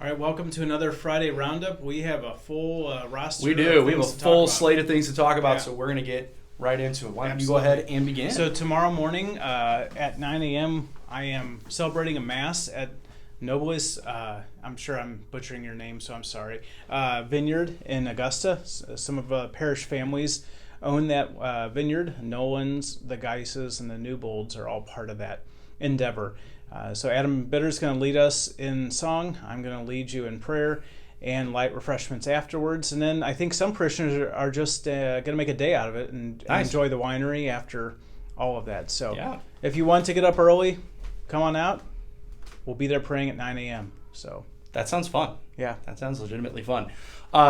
All right, welcome to another Friday Roundup. We have a full roster. We do. Of We have a things to full talk about. slate of things to talk about, Yeah. so we're going to get right into it. Why don't you go Absolutely. ahead and begin? So tomorrow morning at 9 a.m., I am celebrating a Mass at Nobles. I'm sure I'm butchering your name, so I'm sorry. Vineyard in Augusta. Some of the parish families own that vineyard. Nolans, the Geises, and the Newbolds are all part of that endeavor. So Adam Bitter's going to lead us in song. I'm going to lead you in prayer and light refreshments afterwards. And then I think some parishioners are just going to make a day out of it and Nice. enjoy the winery after all of that. So Yeah. if you want to get up early, come on out. We'll be there praying at 9 a.m. So That sounds fun. yeah. That sounds legitimately fun.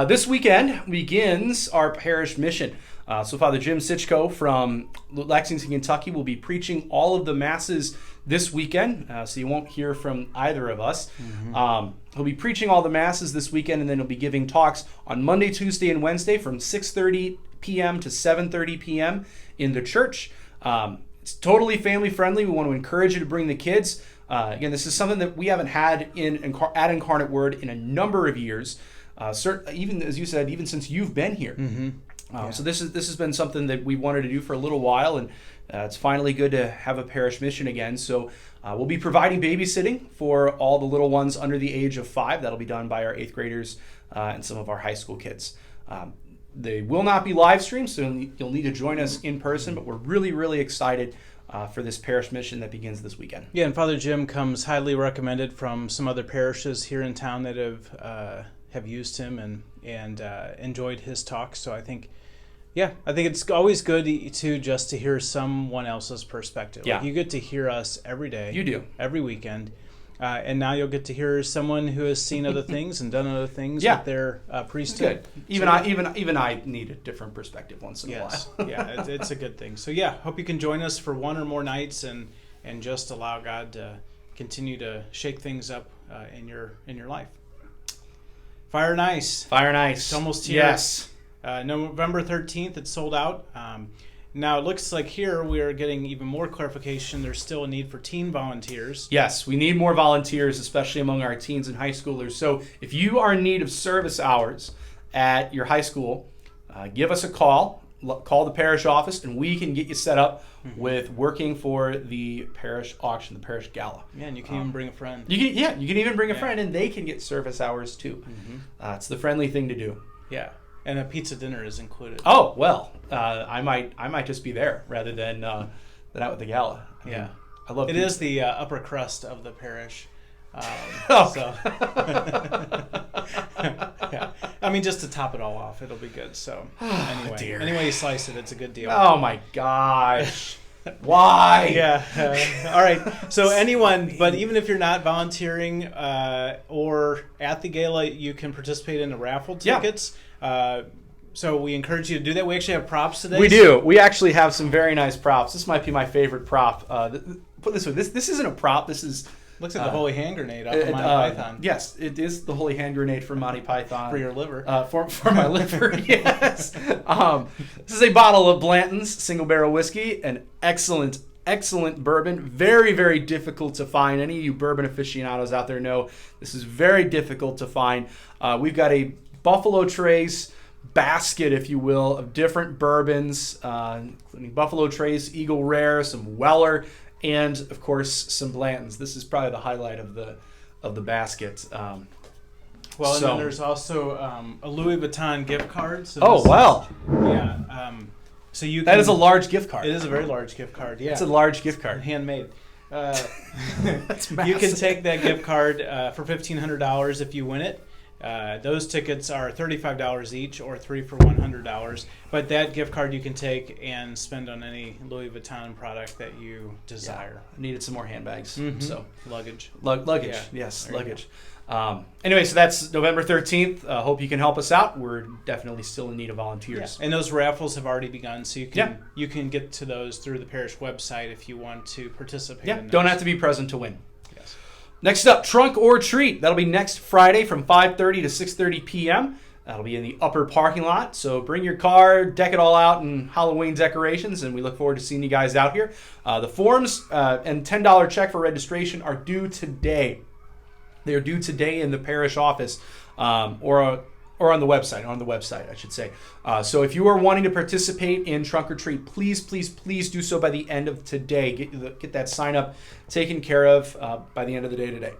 This weekend begins our parish mission. So Father Jim Sitchko from Lexington, Kentucky will be preaching all of the masses this weekend. So you won't hear from either of us. He'll be preaching all the masses this weekend, and then he'll be giving talks on Monday, Tuesday, and Wednesday from 6:30 p.m. to 7:30 p.m. in the church. It's totally family friendly. We want to encourage you to bring the kids. Again, this is something that we haven't had at Incarnate Word in a number of years. Even as you said, even since you've been here. So this has been something that we wanted to do for a little while, and it's finally good to have a parish mission again. So we'll be providing babysitting for all the little ones under the age of 5. That'll be done by our 8th graders and some of our high school kids. They will not be live streamed, so you'll need to join us in person, but we're really, really excited for this parish mission that begins this weekend. Yeah, and Father Jim comes highly recommended from some other parishes here in town that have used him and enjoyed his talk. So I think it's always good to hear someone else's perspective. Yeah. Like you get to hear us every day. You do. Every weekend. And now you'll get to hear someone who has seen other things and done other things Yeah. with their priesthood. Good. Even I need a different perspective once in a Yes. while. Yeah, it's a good thing. So yeah, hope you can join us for one or more nights and just allow God to continue to shake things up in your life. Fire and Ice. Fire and Ice. It's almost here. Yes. November 13th, it's sold out. Now it looks like here we are getting even more clarification. There's still a need for teen volunteers. Yes, we need more volunteers, especially among our teens and high schoolers. So if you are in need of service hours at your high school, give us a call. Call the parish office, and we can get you set up with working for the parish auction, the parish gala. Yeah, and you can even bring a friend. You can even bring a friend, and they can get service hours too. It's the friendly thing to do. Yeah, and a pizza dinner is included. Oh well, I might just be there rather than out at the gala. Yeah, I love it. pizza. Is the upper crust of the parish. Oh. So, yeah. I mean, just to top it all off, it'll be good. So, anyway you slice it, it's a good deal. Oh my gosh. Why? Yeah. All right. So anyone, but even if you're not volunteering or at the gala, you can participate in the raffle tickets. So we encourage you to do that. We actually have props today. We do. We actually have some very nice props. This might be my favorite prop. Put this way. This isn't a prop. This is. Looks like the holy hand grenade off of Monty Python. Yes, it is the holy hand grenade from Monty Python. For your liver. For my liver, yes. This is a bottle of Blanton's single barrel whiskey, an excellent bourbon. Very, very difficult to find. Any of you bourbon aficionados out there know this is very difficult to find. We've got a Buffalo Trace basket, if you will, of different bourbons, including Buffalo Trace, Eagle Rare, some Weller, and of course some Blanton's. This is probably the highlight of the basket. And then there's also a Louis Vuitton gift card. So yeah. So you can, that is a large gift card. It is a very large gift card. Yeah, it's a large gift card, handmade. That's massive. You can take that gift card for $1,500 if you win it. Those tickets are $35 each, or 3 for $100. But that gift card you can take and spend on any Louis Vuitton product that you desire. I needed some more handbags. So luggage. Luggage. Yeah. Yes, there luggage. Anyway, so that's November 13th. Hope you can help us out. We're definitely still in need of volunteers. Yeah. And those raffles have already begun, so you can get to those through the parish website if you want to participate in those. Don't have to be present to win. Yes. Next up, Trunk or Treat. That'll be next Friday from 5:30 to 6:30 p.m. That'll be in the upper parking lot. So bring your car, deck it all out in Halloween decorations, and we look forward to seeing you guys out here. The forms and $10 check for registration are due today. They're due today in the parish office, or on the website. On the website, I should say. So if you are wanting to participate in trunk or treat, please do so by the end of today. Get that sign up taken care of by the end of the day today.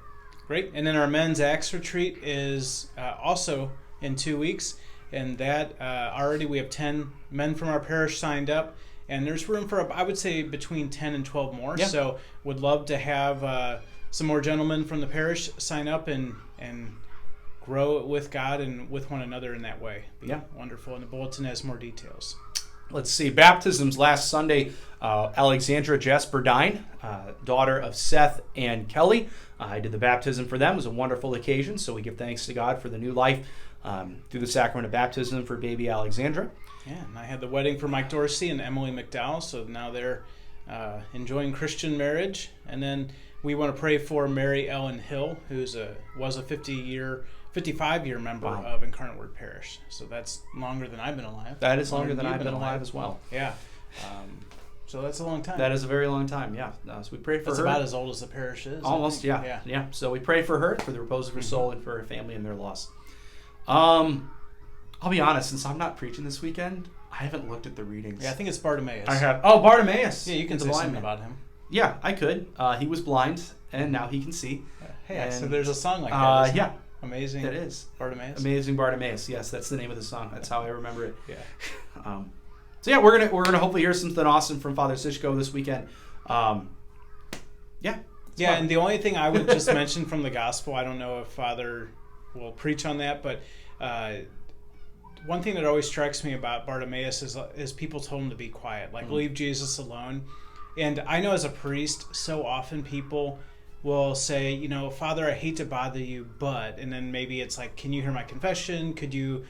Great. And then our men's Acts retreat is also in 2 weeks, and that already we have 10 men from our parish signed up. And there's room for, I would say, between 10 and 12 more. Yeah. So would love to have some more gentlemen from the parish sign up and grow with God and with one another in that way. Be wonderful. And the bulletin has more details. Let's see. Baptisms last Sunday. Alexandra Jasperdine, daughter of Seth and Kelly. I did the baptism for them. It was a wonderful occasion. So we give thanks to God for the new life through the sacrament of baptism for baby Alexandra. Yeah, and I had the wedding for Mike Dorsey and Emily McDowell. So now they're enjoying Christian marriage. And then we want to pray for Mary Ellen Hill, who's was a 55-year member of Incarnate Word Parish. So that's longer than I've been alive. That is longer than I've been alive as well. Yeah. So that's a long time. That is a very long time, yeah. So we pray for her. That's about as old as the parish is. Almost, yeah. So we pray for her, for the repose of her soul, and for her family and their loss. I'll be honest, since I'm not preaching this weekend, I haven't looked at the readings. Yeah, I think it's Bartimaeus. I have. Oh, Bartimaeus. Yeah, you can say something about him. Yeah, I could. He was blind, and now he can see. So there's a song like that. Yeah. Amazing. That is. Bartimaeus. Amazing Bartimaeus. Yes, that's the name of the song. That's how I remember it. Yeah. So yeah, we're gonna hopefully hear something awesome from Father Sitchko this weekend. Yeah. And the only thing I would just mention from the gospel, I don't know if Father will preach on that, but one thing that always strikes me about Bartimaeus is people told him to be quiet, like leave Jesus alone. And I know as a priest, so often people will say, Father, I hate to bother you, but, and then maybe it's like, can you hear my confession? Could you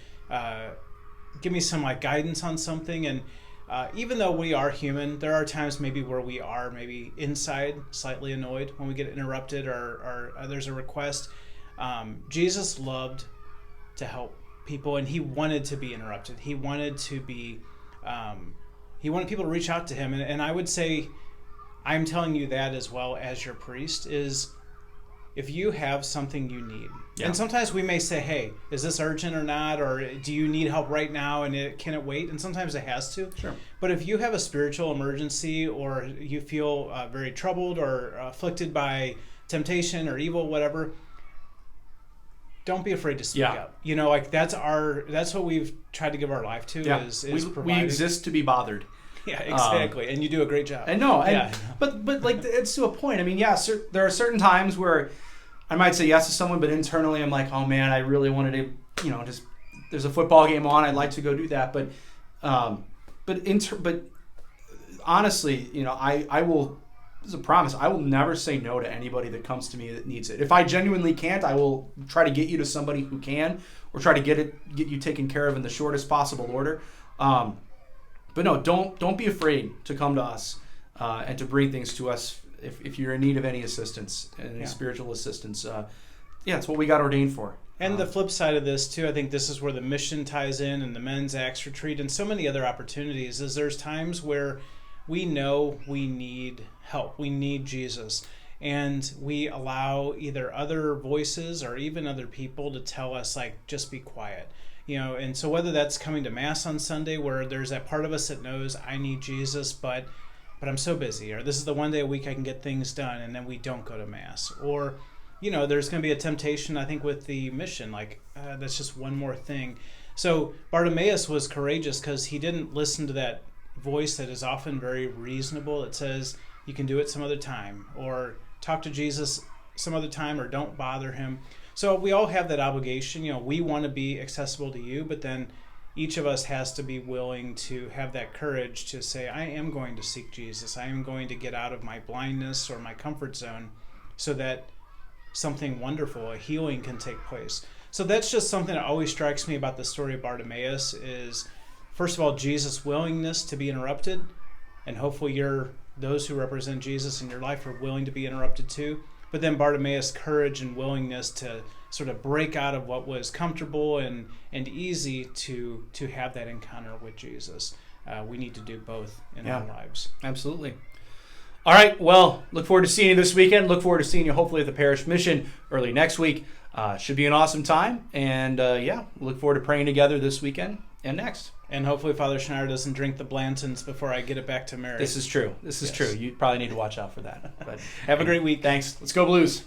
give me some guidance on something? And even though we are human, there are times maybe where we are maybe inside slightly annoyed when we get interrupted or there's a request. Jesus loved to help people, and he wanted to be interrupted. He wanted to be, he wanted people to reach out to him. And I would say, I'm telling you that as well as your priest, is if you have something you need. Yeah. And sometimes we may say, hey, is this urgent or not? Or do you need help right now and can it wait? And sometimes it has to. Sure. But if you have a spiritual emergency or you feel very troubled or afflicted by temptation or evil, whatever, don't be afraid to speak up. That's what we've tried to give our life to is we exist to be bothered. Yeah, exactly. And you do a great job. I know. But it's to a point. I mean, there are certain times where I might say yes to someone, but internally I'm like, oh man, I really wanted to, just there's a football game on. I'd like to go do that. But honestly, I will. This is a promise. I will never say no to anybody that comes to me that needs it. If I genuinely can't, I will try to get you to somebody who can, or try to get you taken care of in the shortest possible order. But no, don't be afraid to come to us and to bring things to us if you're in need of any assistance, any spiritual assistance. It's what we got ordained for. And the flip side of this too, I think this is where the mission ties in, and the men's Acts retreat, and so many other opportunities. Is there's times where we know we need help, we need Jesus, and we allow either other voices or even other people to tell us just be quiet. And so whether that's coming to Mass on Sunday where there's that part of us that knows I need Jesus, but I'm so busy, or this is the one day a week I can get things done, and then we don't go to Mass. Or, there's going to be a temptation, I think, with the mission, that's just one more thing. So Bartimaeus was courageous because he didn't listen to that voice that is often very reasonable. It says, you can do it some other time, or talk to Jesus some other time, or don't bother him. So we all have that obligation. We want to be accessible to you, but then each of us has to be willing to have that courage to say, I am going to seek Jesus. I am going to get out of my blindness or my comfort zone so that something wonderful, a healing, can take place. So that's just something that always strikes me about the story of Bartimaeus is, first of all, Jesus' willingness to be interrupted, and hopefully those who represent Jesus in your life are willing to be interrupted too. But then Bartimaeus' courage and willingness to sort of break out of what was comfortable and easy to have that encounter with Jesus. We need to do both in our lives. Absolutely. All right. Well, look forward to seeing you this weekend. Look forward to seeing you hopefully at the Parish Mission early next week. Should be an awesome time. And look forward to praying together this weekend and next. And hopefully Father Schneider doesn't drink the Blantons before I get it back to Mary. This is true. This is true. You probably need to watch out for that. But have a great week. Thanks. Let's go Blues.